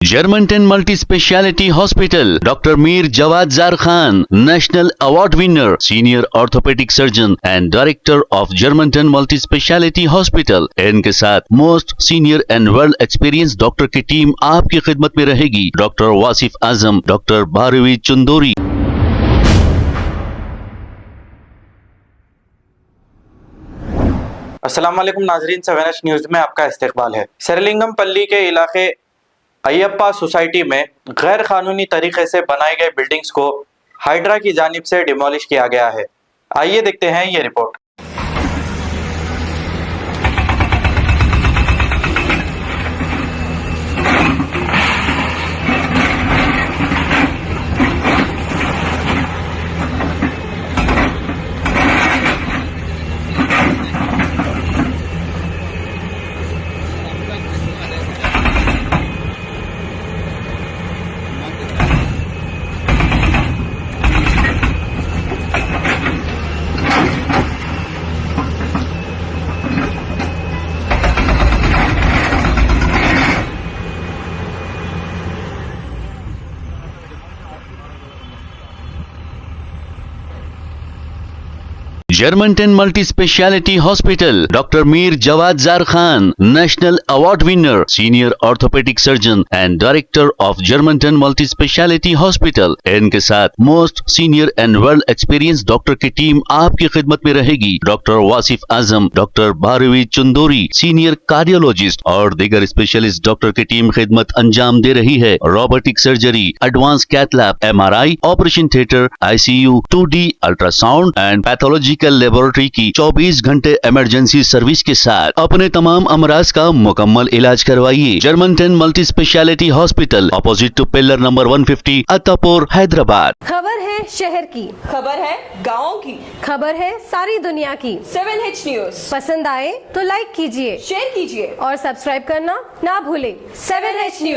Germantown Multi-Speciality Hospital, Dr. Mir Jawad Zar Khan, National Award winner, Senior Orthopedic Surgeon and Director of Germantown Multi-Speciality Hospital। इनके साथ most senior and world experience doctor की team आपकी खिदमत में रहेगी। Doctor Wasif Azam, doctor Bharvi Chandori. अस्सलाम वालेकुम नाजरीन, 7H न्यूज़ में आपका इस्तकबाल है। सेरलिंगम पल्ली के इलाके अयप्पा सोसाइटी में गैर कानूनी तरीके से बनाए गए बिल्डिंग्स को हाइड्रा की जानिब से डिमोलिश किया गया है। आइए देखते हैं ये report. Germantown Multi-Speciality Hospital, Dr. Mir Jawad Zar Khan, National Award winner, Senior Orthopedic Surgeon and Director of Germantown Multi-Speciality Hospital। इनके साथ most senior and world experience doctor की टीम आपकी खिदमत में रहेगी। Doctor Wasif Azam, doctor Bharvi Chandori, senior cardiologist और दीगर specialist doctor की टीम खिदमत अंजाम दे रही है। Robotic surgery, advance cath lab, MRI, operation theatre, ICU, 2D ultrasound and pathological laboratory की 24 घंटे इमरजेंसी सर्विस के साथ अपने तमाम अमराज का मुकम्मल इलाज करवाइए। Germanten multi speciality hospital, opposite to pillar number 150, Attapur, Hyderabad. खबर है शहर की, खबर है गाँव की, खबर है सारी दुनिया की। 7H न्यूज़ पसंद आए तो लाइक कीजिए, शेयर कीजिए और सब्सक्राइब करना ना भूलें। 7H news.